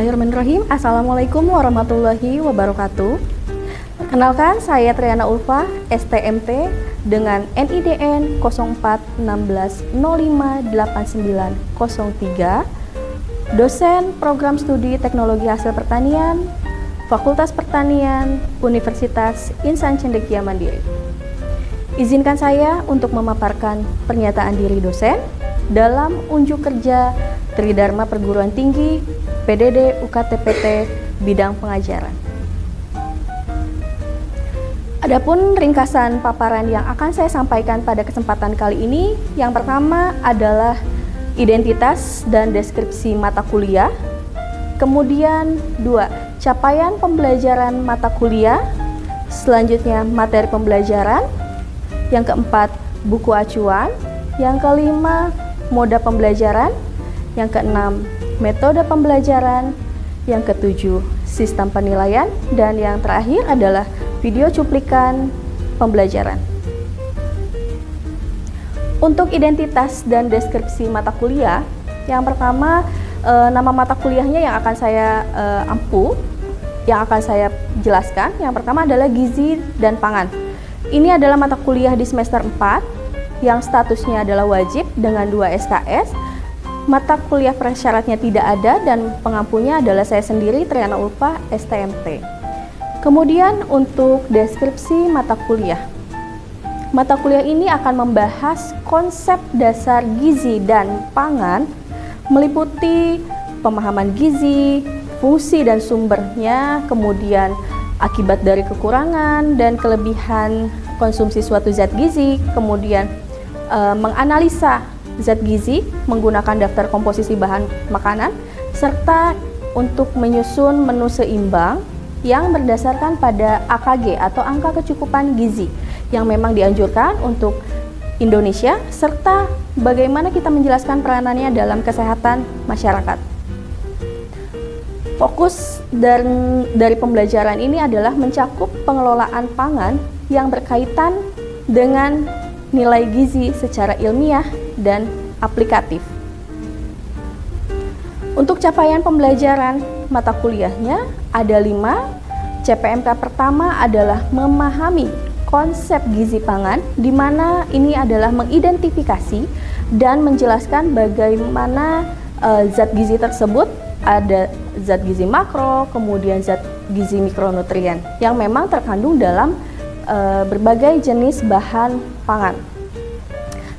Bismillahirrahmanirrahim. Assalamualaikum warahmatullahi wabarakatuh. Perkenalkan, saya Triana Ulfa, STMT dengan NIDN 0416058903, dosen Program Studi Teknologi Hasil Pertanian, Fakultas Pertanian, Universitas Insan Cendekia Mandiri. Izinkan saya untuk memaparkan pernyataan diri dosen dalam unjuk kerja Tridharma Perguruan Tinggi PDD UKT-PT bidang pengajaran. Adapun ringkasan paparan yang akan saya sampaikan pada kesempatan kali ini, yang pertama adalah identitas dan deskripsi mata kuliah. Kemudian 2, capaian pembelajaran mata kuliah. Selanjutnya materi pembelajaran. Yang keempat, buku acuan. Yang kelima, moda pembelajaran. Yang keenam, metode pembelajaran. Yang ketujuh, sistem penilaian. Dan yang terakhir adalah video cuplikan pembelajaran. Untuk identitas dan deskripsi mata kuliah, yang pertama, nama mata kuliahnya yang akan saya yang akan saya jelaskan. Yang pertama adalah Gizi dan Pangan. Ini adalah mata kuliah di semester 4 yang statusnya adalah wajib dengan 2 SKS. Mata kuliah persyaratnya tidak ada dan pengampunya adalah saya sendiri, Triana Ulfa, STMT. Kemudian untuk deskripsi mata kuliah. Mata kuliah ini akan membahas konsep dasar gizi dan pangan, meliputi pemahaman gizi, fungsi dan sumbernya, kemudian akibat dari kekurangan dan kelebihan konsumsi suatu zat gizi, kemudian menganalisa zat gizi menggunakan daftar komposisi bahan makanan, serta untuk menyusun menu seimbang yang berdasarkan pada AKG atau angka kecukupan gizi yang memang dianjurkan untuk Indonesia, serta bagaimana kita menjelaskan peranannya dalam kesehatan masyarakat. Fokus dari pembelajaran ini adalah mencakup pengelolaan pangan yang berkaitan dengan nilai gizi secara ilmiah dan aplikatif. Untuk capaian pembelajaran mata kuliahnya ada 5. CPMK pertama adalah memahami konsep gizi pangan, di mana ini adalah mengidentifikasi dan menjelaskan bagaimana zat gizi tersebut. Ada zat gizi makro, kemudian zat gizi mikronutrien yang memang terkandung dalam berbagai jenis bahan pangan,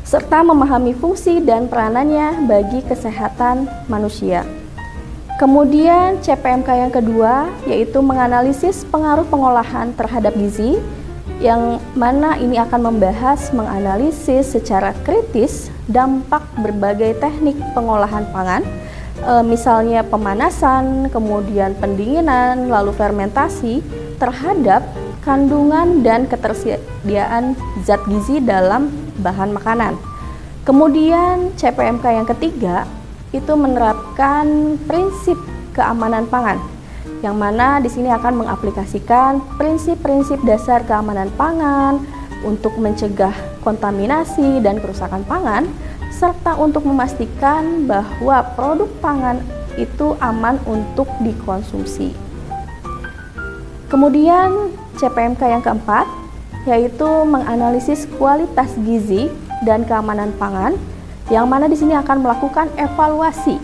serta memahami fungsi dan peranannya bagi kesehatan manusia. Kemudian CPMK yang kedua yaitu menganalisis pengaruh pengolahan terhadap gizi, yang mana ini akan membahas menganalisis secara kritis dampak berbagai teknik pengolahan pangan, misalnya pemanasan, kemudian pendinginan, lalu fermentasi terhadap kandungan dan ketersediaan zat gizi dalam bahan makanan. Kemudian CPMK yang ketiga itu menerapkan prinsip keamanan pangan, yang mana di sini akan mengaplikasikan prinsip-prinsip dasar keamanan pangan untuk mencegah kontaminasi dan kerusakan pangan, serta untuk memastikan bahwa produk pangan itu aman untuk dikonsumsi. Kemudian CPMK yang keempat yaitu menganalisis kualitas gizi dan keamanan pangan, yang mana di sini akan melakukan evaluasi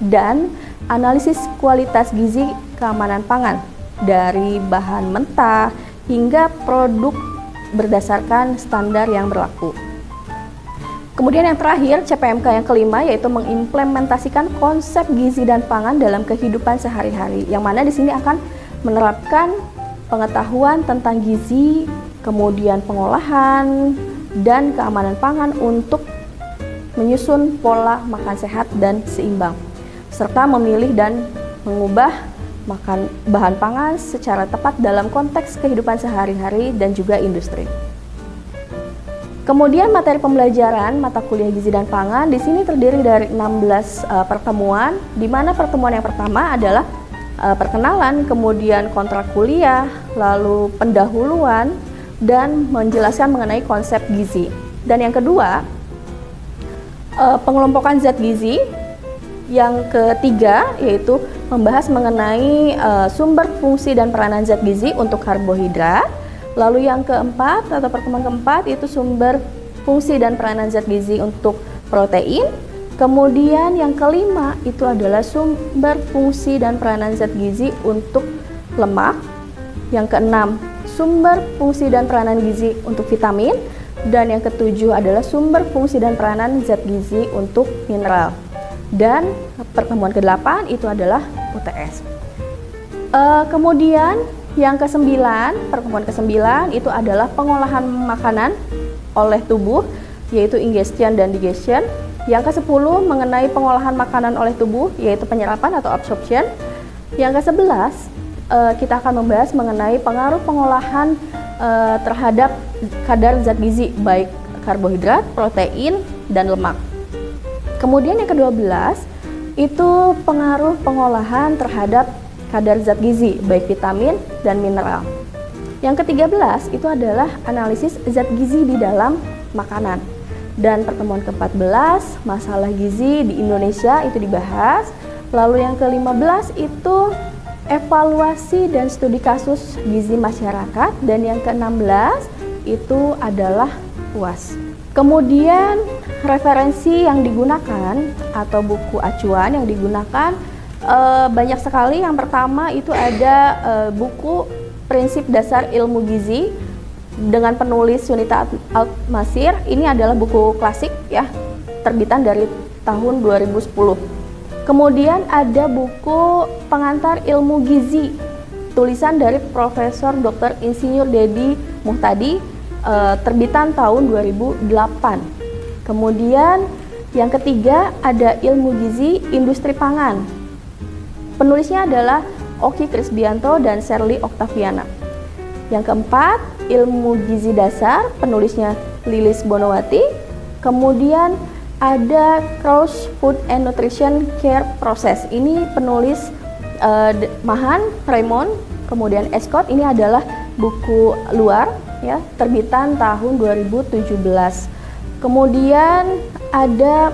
dan analisis kualitas gizi keamanan pangan dari bahan mentah hingga produk berdasarkan standar yang berlaku. Kemudian yang terakhir, CPMK yang kelima yaitu mengimplementasikan konsep gizi dan pangan dalam kehidupan sehari-hari, yang mana di sini akan menerapkan pengetahuan tentang gizi, kemudian pengolahan dan keamanan pangan untuk menyusun pola makan sehat dan seimbang, serta memilih dan mengubah makan bahan pangan secara tepat dalam konteks kehidupan sehari-hari dan juga industri. Kemudian materi pembelajaran mata kuliah gizi dan pangan di sini terdiri dari 16 pertemuan, di mana pertemuan yang pertama adalah perkenalan, kemudian kontrak kuliah, lalu pendahuluan dan menjelaskan mengenai konsep gizi. Dan yang kedua, pengelompokan zat gizi. Yang ketiga yaitu membahas mengenai sumber, fungsi, dan peranan zat gizi untuk karbohidrat. Lalu yang keempat atau pertemuan keempat itu sumber, fungsi, dan peranan zat gizi untuk protein. Kemudian yang kelima itu adalah sumber, fungsi, dan peranan zat gizi untuk lemak. Yang keenam, sumber, fungsi, dan peranan gizi untuk vitamin. Dan yang ketujuh adalah sumber, fungsi, dan peranan zat gizi untuk mineral. Dan pertemuan ke-8 itu adalah UTS. Kemudian yang ke-9, pertemuan ke-9 itu adalah pengolahan makanan oleh tubuh, yaitu ingestion dan digestion. Yang ke-10 mengenai pengolahan makanan oleh tubuh, yaitu penyerapan atau absorption. Yang ke-11 kita akan membahas mengenai pengaruh pengolahan terhadap kadar zat gizi, baik karbohidrat, protein, dan lemak. Kemudian yang ke-12 itu pengaruh pengolahan terhadap kadar zat gizi, baik vitamin dan mineral. Yang ke-13 itu adalah analisis zat gizi di dalam makanan. Dan pertemuan ke-14 masalah gizi di Indonesia itu dibahas. Lalu yang ke-15 itu evaluasi dan studi kasus gizi masyarakat. Dan yang ke-16 itu adalah UAS. Kemudian referensi yang digunakan atau buku acuan yang digunakan banyak sekali. Yang pertama itu ada buku Prinsip Dasar Ilmu Gizi dengan penulis Yunita Al-Masir. Ini adalah buku klasik ya, terbitan dari tahun 2010. Kemudian ada buku Pengantar Ilmu Gizi, tulisan dari Profesor Dr. Insinyur Dedi Muhtadi, terbitan tahun 2008. Kemudian yang ketiga ada Ilmu Gizi Industri Pangan. Penulisnya adalah Oki Krisbianto dan Sherly Octaviana. Yang keempat, Ilmu Gizi Dasar, penulisnya Lilis Bonowati. Kemudian ada Krauss Food and Nutrition Care Process. Ini penulis Mahan Raymond, kemudian Escott. Ini adalah buku luar ya, terbitan tahun 2017. Kemudian ada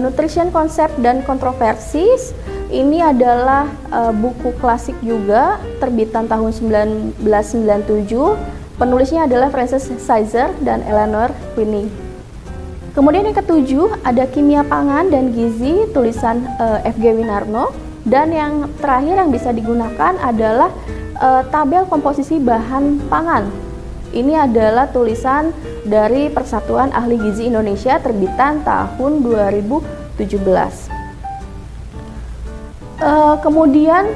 Nutrition Concept dan Controversies. Ini adalah buku klasik juga, terbitan tahun 1997. Penulisnya adalah Frances Sizer dan Eleanor Winning. Kemudian yang ketujuh ada Kimia Pangan dan Gizi, tulisan F.G. Winarno. Dan yang terakhir yang bisa digunakan adalah tabel komposisi bahan pangan. Ini adalah tulisan dari Persatuan Ahli Gizi Indonesia, terbitan tahun 2017. Kemudian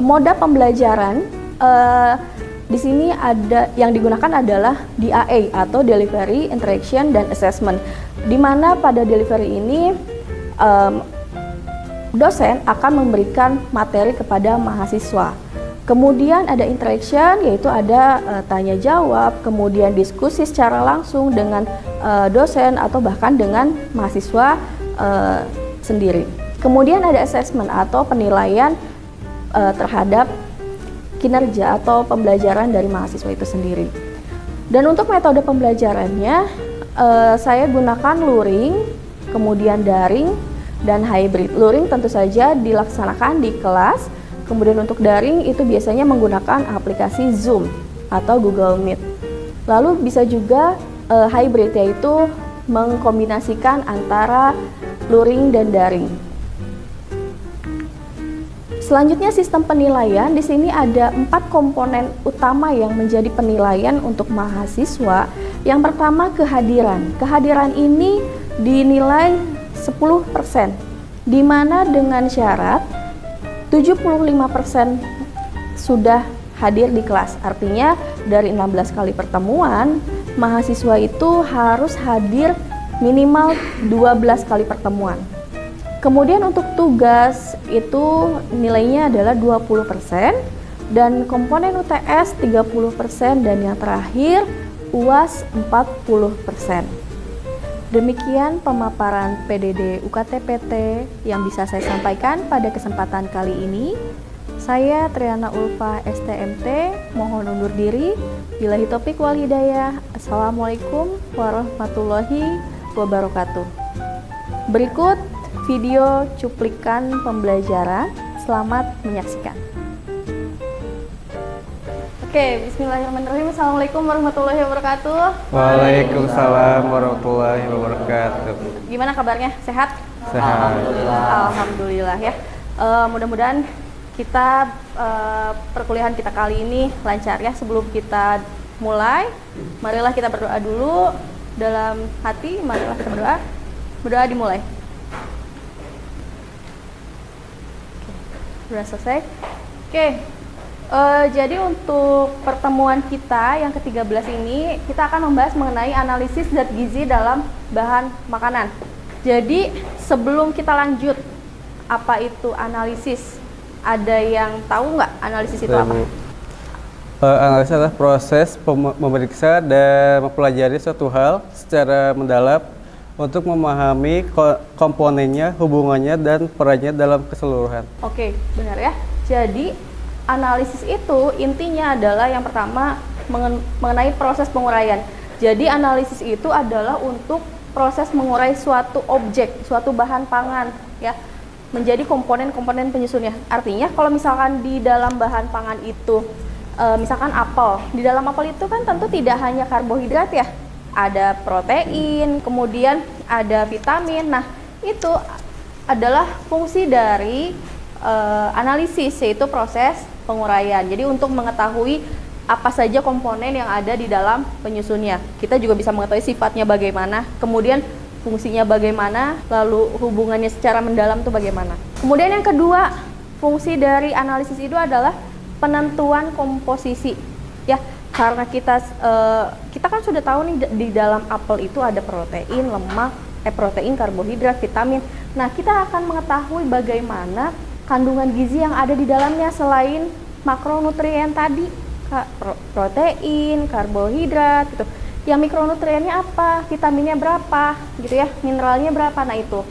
moda pembelajaran di sini ada yang digunakan adalah DAA atau Delivery, Interaction, dan Assessment, di mana pada delivery ini dosen akan memberikan materi kepada mahasiswa. Kemudian ada interaction, yaitu ada tanya jawab, kemudian diskusi secara langsung dengan dosen atau bahkan dengan mahasiswa sendiri. Kemudian ada assessment atau penilaian terhadap kinerja atau pembelajaran dari mahasiswa itu sendiri. Dan untuk metode pembelajarannya, saya gunakan luring, kemudian daring, dan hybrid. Luring tentu saja dilaksanakan di kelas, kemudian untuk daring itu biasanya menggunakan aplikasi Zoom atau Google Meet. Lalu bisa juga hybrid, yaitu mengkombinasikan antara luring dan daring. Selanjutnya sistem penilaian. Di sini ada 4 komponen utama yang menjadi penilaian untuk mahasiswa. Yang pertama kehadiran. Kehadiran ini dinilai 10%, di mana dengan syarat 75% sudah hadir di kelas. Artinya dari 16 kali pertemuan, mahasiswa itu harus hadir minimal 12 kali pertemuan. Kemudian untuk tugas itu nilainya adalah 20%, dan komponen UTS 30%, dan yang terakhir UAS 40%. Demikian pemaparan PDD UKT-PT yang bisa saya sampaikan pada kesempatan kali ini. Saya Triana Ulfa STMT, mohon undur diri. Billahi taufiq wal hidayah. Assalamualaikum warahmatullahi wabarakatuh. Berikut video cuplikan pembelajaran Selamat menyaksikan. Oke, bismillahirrahmanirrahim. Assalamualaikum warahmatullahi wabarakatuh. Waalaikumsalam warahmatullahi wabarakatuh. Gimana kabarnya? Sehat? Sehat. Alhamdulillah ya. Mudah-mudahan kita perkuliahan kita kali ini lancar ya. Sebelum kita mulai, marilah kita berdoa dulu dalam hati. Marilah kita berdoa. Berdoa dimulai. Oke, sudah selesai. Oke. Jadi untuk pertemuan kita yang ke-13 ini, kita akan membahas mengenai analisis zat gizi dalam bahan makanan. Jadi sebelum kita lanjut, apa itu analisis? Ada yang tahu nggak analisis itu apa? Analisis adalah proses memeriksa dan mempelajari suatu hal secara mendalam untuk memahami komponennya, hubungannya, dan perannya dalam keseluruhan. Oke, benar ya. Jadi analisis itu intinya adalah yang pertama mengenai proses penguraian. Jadi analisis itu adalah untuk proses mengurai suatu objek, suatu bahan pangan ya, menjadi komponen-komponen penyusunnya. Artinya kalau misalkan di dalam bahan pangan itu misalkan apel, di dalam apel itu kan tentu tidak hanya karbohidrat ya, ada protein, kemudian ada vitamin. Nah, itu adalah fungsi dari analisis, yaitu proses penguraian. Jadi untuk mengetahui apa saja komponen yang ada di dalam penyusunnya, kita juga bisa mengetahui sifatnya bagaimana, kemudian fungsinya bagaimana, lalu hubungannya secara mendalam itu bagaimana. Kemudian yang kedua, fungsi dari analisis itu adalah penentuan komposisi ya, karena kita kan sudah tahu nih di dalam apel itu ada protein, lemak, protein, karbohidrat, vitamin. Nah, kita akan mengetahui bagaimana kandungan gizi yang ada di dalamnya selain makronutrien tadi, protein, karbohidrat gitu. Yang mikronutriennya apa, vitaminnya berapa gitu ya, mineralnya berapa, nah itu.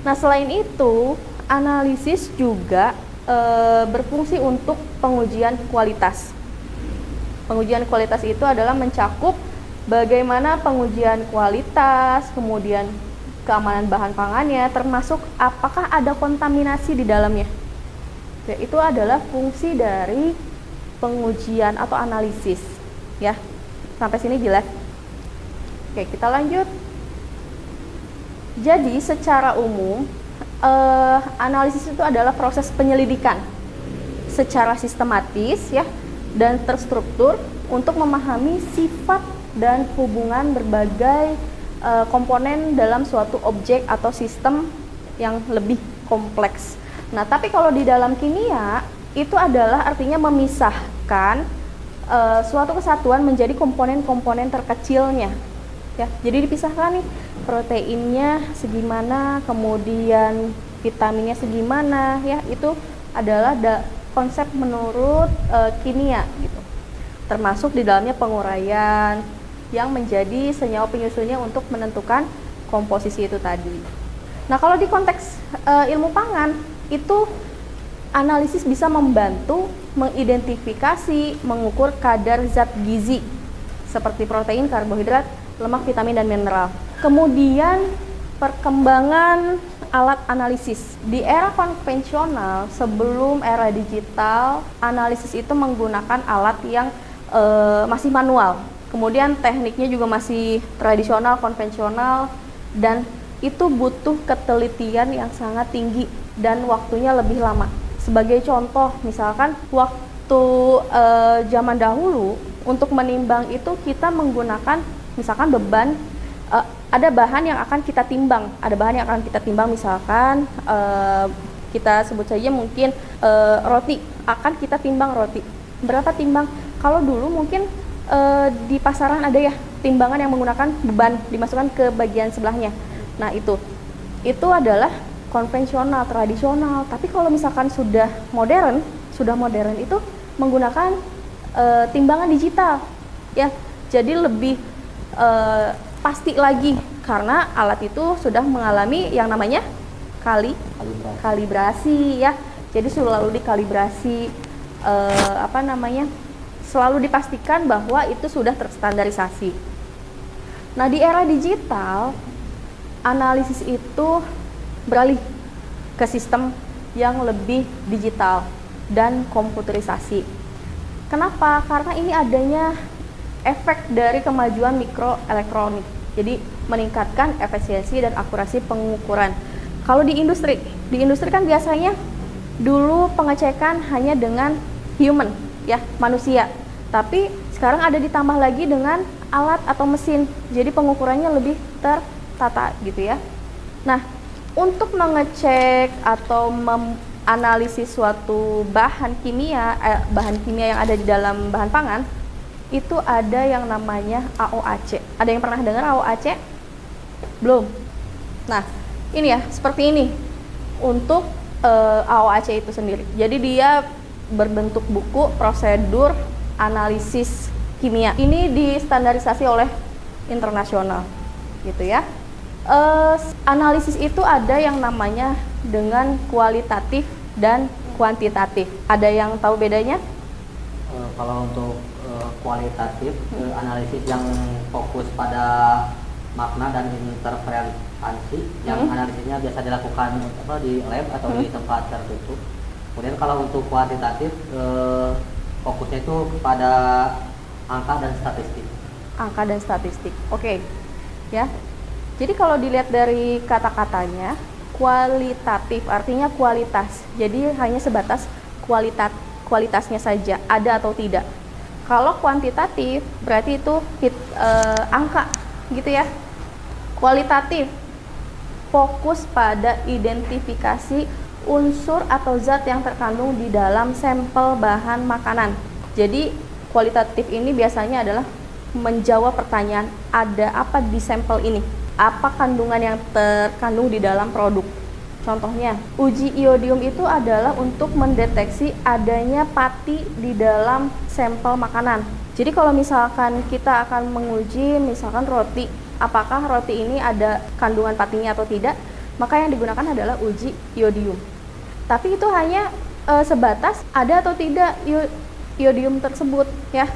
Nah, selain itu, analisis juga berfungsi untuk pengujian kualitas. Pengujian kualitas itu adalah mencakup bagaimana pengujian kualitas, kemudian keamanan bahan pangannya, termasuk apakah ada kontaminasi di dalamnya. Ya, itu adalah fungsi dari pengujian atau analisis ya. Sampai sini jelas? Oke, kita lanjut. Jadi secara umum analisis itu adalah proses penyelidikan secara sistematis ya dan terstruktur untuk memahami sifat dan hubungan berbagai komponen dalam suatu objek atau sistem yang lebih kompleks. Nah, tapi kalau di dalam kimia itu adalah artinya memisahkan suatu kesatuan menjadi komponen-komponen terkecilnya. Ya, jadi dipisahkan nih, proteinnya segimana, kemudian vitaminnya segimana, ya itu adalah konsep menurut kimia gitu. Termasuk di dalamnya penguraian yang menjadi senyawa penyusunnya untuk menentukan komposisi itu tadi. Nah, kalau di konteks ilmu pangan itu analisis bisa membantu mengidentifikasi, mengukur kadar zat gizi seperti protein, karbohidrat, lemak, vitamin, dan mineral. Kemudian perkembangan alat analisis. Di era konvensional sebelum era digital, analisis itu menggunakan alat yang masih manual. Kemudian tekniknya juga masih tradisional, konvensional, dan itu butuh ketelitian yang sangat tinggi dan waktunya lebih lama. Sebagai contoh, misalkan waktu zaman dahulu untuk menimbang itu kita menggunakan misalkan beban, ada bahan yang akan kita timbang, misalkan kita sebut saja mungkin roti, akan kita timbang roti. Berapa timbang? Kalau dulu mungkin di pasaran ada ya timbangan yang menggunakan beban dimasukkan ke bagian sebelahnya. Nah, itu adalah konvensional, tradisional. Tapi kalau misalkan sudah modern itu menggunakan timbangan digital ya, jadi lebih pasti lagi karena alat itu sudah mengalami yang namanya kalibrasi ya. Jadi selalu dikalibrasi selalu dipastikan bahwa itu sudah terstandarisasi. Nah, di era digital analisis itu beralih ke sistem yang lebih digital dan komputerisasi. Kenapa? Karena ini adanya efek dari kemajuan mikroelektronik. Jadi meningkatkan efisiensi dan akurasi pengukuran. Kalau di industri kan biasanya dulu pengecekan hanya dengan human, ya, manusia. Tapi sekarang ada ditambah lagi dengan alat atau mesin. Jadi pengukurannya lebih tertata gitu ya. Nah, untuk mengecek atau menganalisis suatu bahan kimia yang ada di dalam bahan pangan, itu ada yang namanya AOAC. Ada yang pernah dengar AOAC? Belum? Nah, ini ya, seperti ini untuk AOAC itu sendiri. Jadi dia berbentuk buku prosedur analisis kimia. Ini distandarisasi oleh internasional, gitu ya. Analisis itu ada yang namanya dengan kualitatif dan kuantitatif. Ada yang tahu bedanya? Kalau untuk kualitatif, analisis yang fokus pada makna dan interferensi, yang analisisnya biasa dilakukan di lab atau di tempat tertutup. Kemudian kalau untuk kuantitatif, fokusnya itu pada angka dan statistik. Angka dan statistik, oke. Ya. Jadi kalau dilihat dari kata-katanya, kualitatif artinya kualitas. Jadi hanya sebatas kualitasnya saja, ada atau tidak. Kalau kuantitatif berarti itu angka, gitu ya. Kualitatif fokus pada identifikasi unsur atau zat yang terkandung di dalam sampel bahan makanan. Jadi kualitatif ini biasanya adalah menjawab pertanyaan, ada apa di sampel ini? Apa kandungan yang terkandung di dalam produk? Contohnya, uji iodium itu adalah untuk mendeteksi adanya pati di dalam sampel makanan. Jadi kalau misalkan kita akan menguji misalkan roti, apakah roti ini ada kandungan patinya atau tidak, maka yang digunakan adalah uji iodium. Tapi itu hanya sebatas ada atau tidak iodium tersebut, ya.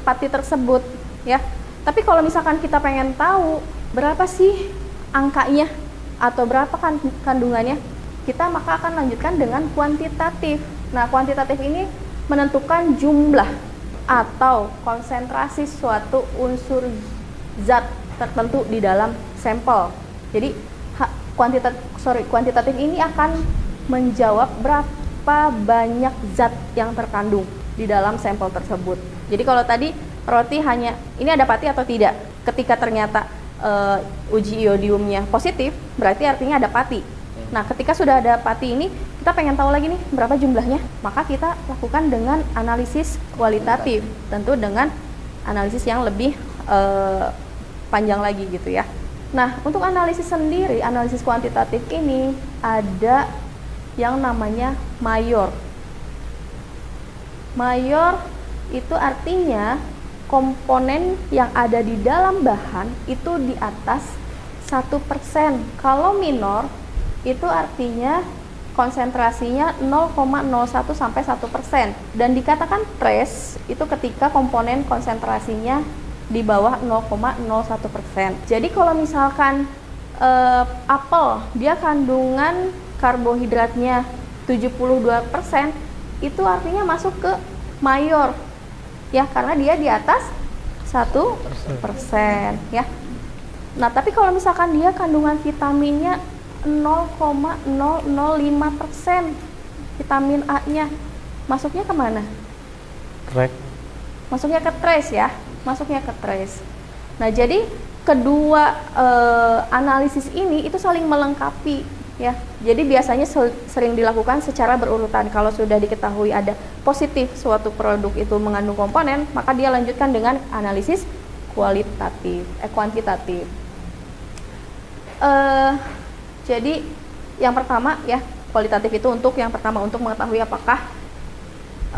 Pati tersebut, ya. Tapi kalau misalkan kita pengen tahu berapa sih angkanya atau berapa kandungannya, kita maka akan lanjutkan dengan kuantitatif. Nah, kuantitatif ini menentukan jumlah atau konsentrasi suatu unsur zat tertentu di dalam sampel. Jadi kuantitatif ini akan menjawab berapa banyak zat yang terkandung di dalam sampel tersebut. Jadi kalau tadi roti hanya ini ada pati atau tidak, ketika ternyata uji iodiumnya positif, berarti artinya ada pati. Nah, ketika sudah ada pati ini, kita pengen tahu lagi nih berapa jumlahnya, maka kita lakukan dengan analisis kualitatif, tentu dengan analisis yang lebih panjang lagi gitu ya. Nah, untuk analisis sendiri, analisis kuantitatif ini ada yang namanya mayor. Mayor itu artinya komponen yang ada di dalam bahan itu di atas 1%. Kalau minor itu artinya konsentrasinya 0,01 sampai 1%. Dan dikatakan trace itu ketika komponen konsentrasinya di bawah 0,01%. Jadi kalau misalkan apel dia kandungan karbohidratnya 72%, itu artinya masuk ke mayor. Ya, karena dia di atas 1%, ya. Nah, tapi kalau misalkan dia kandungan vitaminnya 0,005%, vitamin A-nya masuknya kemana? Track. Masuknya ke trace ya, masuknya ke trace. Nah, jadi kedua analisis ini itu saling melengkapi, ya. Jadi biasanya sering dilakukan secara berurutan. Kalau sudah diketahui ada positif suatu produk itu mengandung komponen, maka dia lanjutkan dengan analisis kuantitatif. Jadi yang pertama ya, kualitatif itu untuk yang pertama untuk mengetahui apakah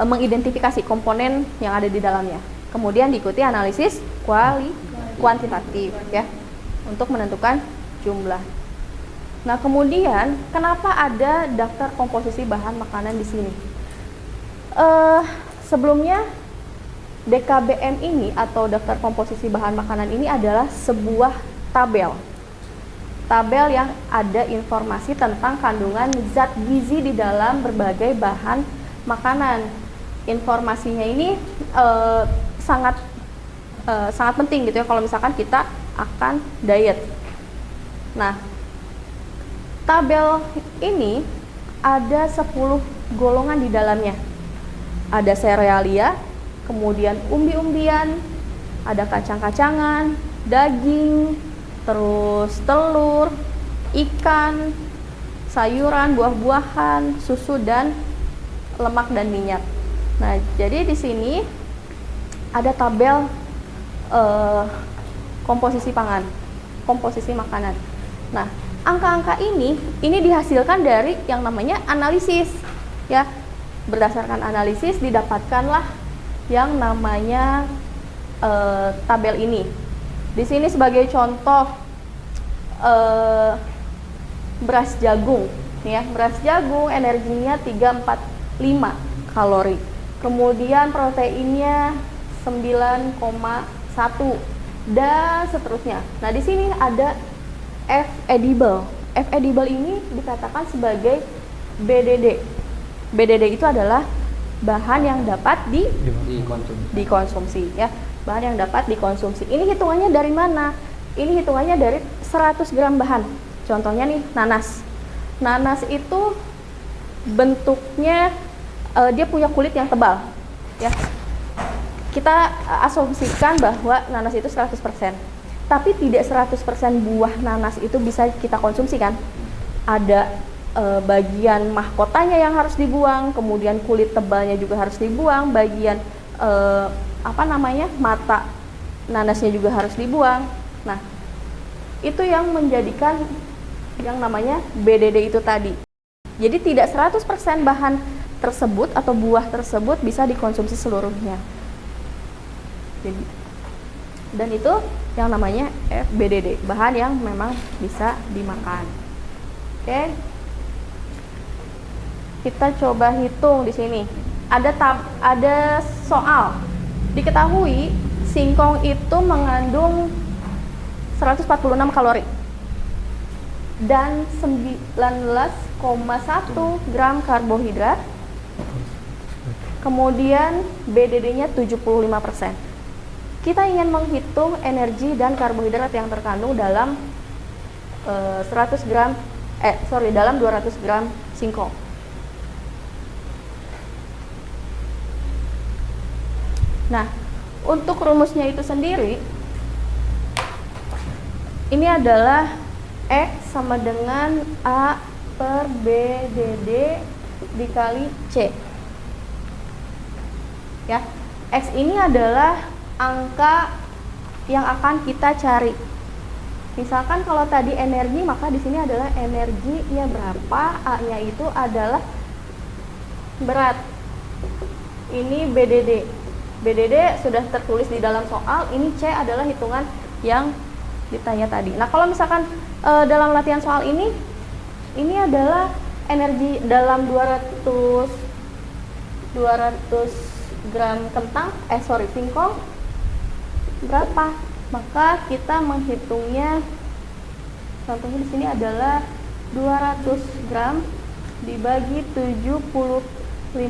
mengidentifikasi komponen yang ada di dalamnya. Kemudian diikuti analisis kuantitatif ya, untuk menentukan jumlah. Nah, kemudian kenapa ada daftar komposisi bahan makanan di sini? Sebelumnya DKBM ini atau daftar komposisi bahan makanan ini adalah sebuah tabel. tabel yang ada informasi tentang kandungan zat gizi di dalam berbagai bahan makanan. Informasinya ini sangat penting gitu ya kalau misalkan kita akan diet. Nah, tabel ini ada 10 golongan di dalamnya. Ada serealia, kemudian umbi-umbian, ada kacang-kacangan, daging, terus telur, ikan, sayuran, buah-buahan, susu, dan lemak dan minyak. Nah, jadi di sini ada tabel komposisi pangan, komposisi makanan. Nah, angka-angka ini dihasilkan dari yang namanya analisis, ya. Berdasarkan analisis didapatkanlah yang namanya tabel ini. Di sini sebagai contoh beras jagung, ya. Beras jagung energinya 345 kalori. Kemudian proteinnya 9,1 dan seterusnya. Nah, di sini ada F edible. F edible ini dikatakan sebagai BDD. BDD itu adalah bahan yang dapat dikonsumsi, ya. Bahan yang dapat dikonsumsi. Ini hitungannya dari mana? Ini hitungannya dari 100 gram bahan. Contohnya nih, nanas. Nanas itu bentuknya dia punya kulit yang tebal, ya. Kita asumsikan bahwa nanas itu 100%. Tapi tidak 100% buah nanas itu bisa kita konsumsi kan? Ada bagian mahkotanya yang harus dibuang, kemudian kulit tebalnya juga harus dibuang, bagian mata nanasnya juga harus dibuang. Nah, itu yang menjadikan yang namanya BDD itu tadi. Jadi tidak 100% bahan tersebut atau buah tersebut bisa dikonsumsi seluruhnya. Jadi, dan itu yang namanya FBDD, bahan yang memang bisa dimakan. Oke. Kita coba hitung di sini. Ada soal. Diketahui singkong itu mengandung 146 kalori dan 19,1 gram karbohidrat. Kemudian BDD-nya 75%. Kita ingin menghitung energi dan karbohidrat yang terkandung dalam 200 gram singkong. Nah, untuk rumusnya itu sendiri, ini adalah X sama dengan A per BDD dikali C. Ya, X ini adalah angka yang akan kita cari. Misalkan kalau tadi energi, maka di sini adalah energinya berapa, A-nya itu adalah berat. Ini BDD. BDD sudah tertulis di dalam soal, ini C adalah hitungan yang ditanya tadi. Nah, kalau misalkan dalam latihan soal ini adalah energi dalam 200 gram singkong berapa? Maka kita menghitungnya, contohnya di sini adalah 200 gram dibagi 75%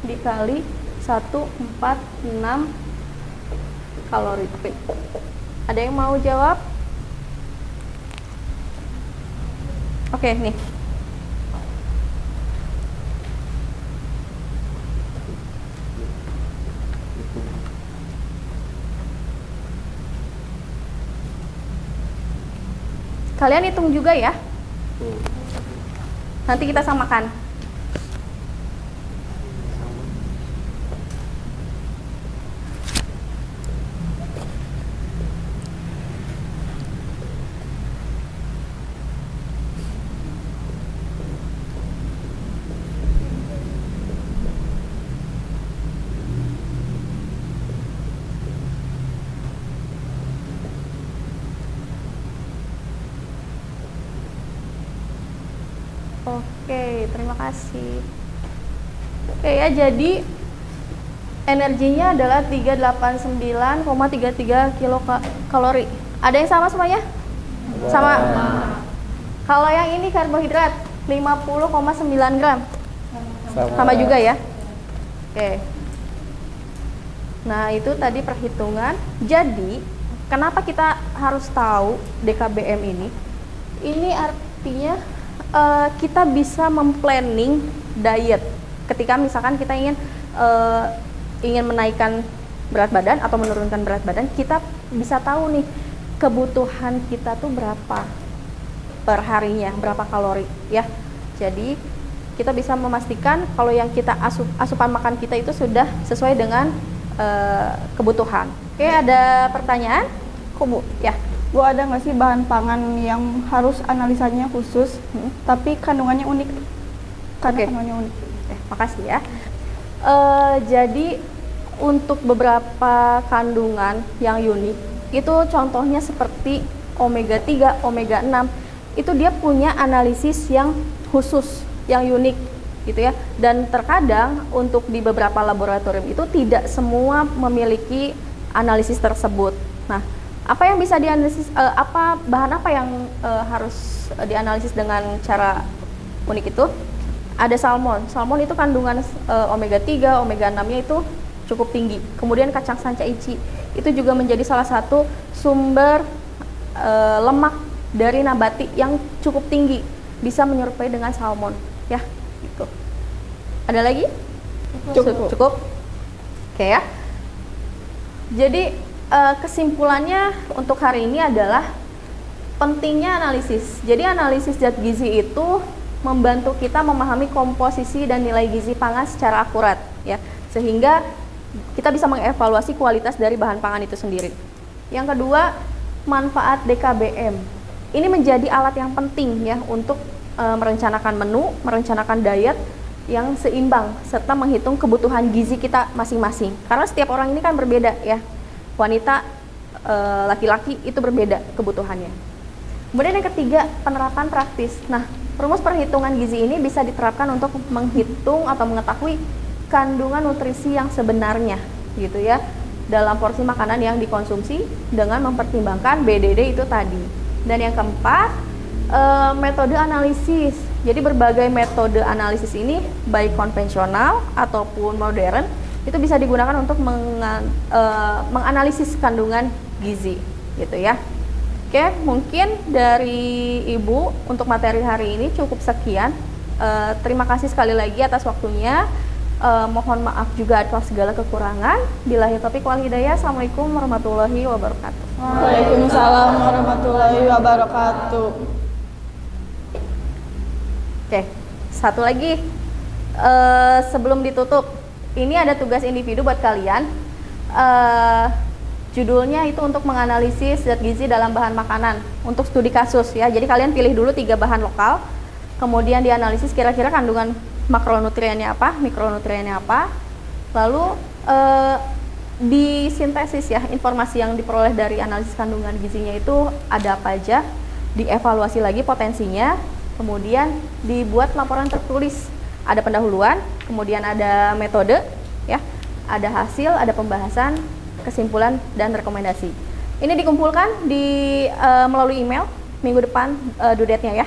dikali 146 kalori. Ada yang mau jawab? Oke, nih. Kalian hitung juga ya. Nanti kita samakan. Oke, terima kasih. Oke ya, jadi energinya adalah 389,33 kilokalori. Ada yang sama semuanya? Sama. Kalau yang ini karbohidrat 50,9 gram. Sama juga ya. Oke. Nah, itu tadi perhitungan. Jadi, kenapa kita harus tahu DKBM ini? Ini artinya kita bisa memplanning diet. Ketika misalkan kita ingin menaikkan berat badan atau menurunkan berat badan, kita bisa tahu nih kebutuhan kita tuh berapa per harinya, berapa kalori ya. Jadi kita bisa memastikan kalau yang kita asupan makan kita itu sudah sesuai dengan kebutuhan. Oke, ada pertanyaan? Bu, ya. Bu, ada nggak sih bahan pangan yang harus analisanya khusus, tapi kandungannya unik? Kandungannya unik. Makasih ya. Jadi untuk beberapa kandungan yang unik, itu contohnya seperti omega 3, omega 6, itu dia punya analisis yang khusus, yang unik gitu ya. Dan terkadang untuk di beberapa laboratorium itu tidak semua memiliki analisis tersebut. Nah, apa yang bisa dianalisis, bahan apa yang harus dianalisis dengan cara unik itu? Ada salmon. Salmon itu kandungan omega 3, omega 6-nya itu cukup tinggi. Kemudian kacang sancaici itu juga menjadi salah satu sumber lemak dari nabati yang cukup tinggi, bisa menyerupai dengan salmon ya gitu. Ada lagi? Cukup. Oke ya. Jadi kesimpulannya untuk hari ini adalah pentingnya analisis. Jadi analisis zat gizi itu membantu kita memahami komposisi dan nilai gizi pangan secara akurat ya, sehingga kita bisa mengevaluasi kualitas dari bahan pangan itu sendiri. Yang kedua, manfaat DKBM. Ini menjadi alat yang penting ya untuk merencanakan menu, merencanakan diet yang seimbang serta menghitung kebutuhan gizi kita masing-masing. Karena setiap orang ini kan berbeda ya. Wanita, laki-laki itu berbeda kebutuhannya. Kemudian yang ketiga, penerapan praktis. Nah, rumus perhitungan gizi ini bisa diterapkan untuk menghitung atau mengetahui kandungan nutrisi yang sebenarnya gitu ya dalam porsi makanan yang dikonsumsi dengan mempertimbangkan BDD itu tadi. Dan yang keempat, metode analisis. Jadi berbagai metode analisis ini baik konvensional ataupun modern itu bisa digunakan untuk menganalisis kandungan gizi gitu ya. Oke, mungkin dari Ibu untuk materi hari ini cukup sekian. Terima kasih sekali lagi atas waktunya. Mohon maaf juga atas segala kekurangan. Billahi taufiq wal hidayah. Assalamualaikum warahmatullahi wabarakatuh. Waalaikumsalam warahmatullahi wabarakatuh. Oke, satu lagi sebelum ditutup, ini ada tugas individu buat kalian. Judulnya itu untuk menganalisis zat gizi dalam bahan makanan untuk studi kasus ya. Jadi kalian pilih dulu 3 bahan lokal, kemudian dianalisis kira-kira kandungan makronutriennya apa, mikronutriennya apa, lalu disintesis ya informasi yang diperoleh dari analisis kandungan gizinya itu ada apa aja, dievaluasi lagi potensinya, kemudian dibuat laporan tertulis, ada pendahuluan, kemudian ada metode ya, ada hasil, ada pembahasan, kesimpulan dan rekomendasi. Ini dikumpulkan melalui email minggu depan due date-nya ya.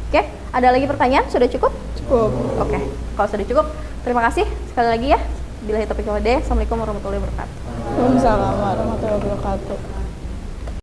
Oke, ada lagi pertanyaan? Sudah cukup? Cukup. Oke, kalau sudah cukup, terima kasih sekali lagi ya. Billahi taufiq wal hidayah. Assalamualaikum warahmatullahi wabarakatuh. Waalaikumsalam warahmatullahi wabarakatuh.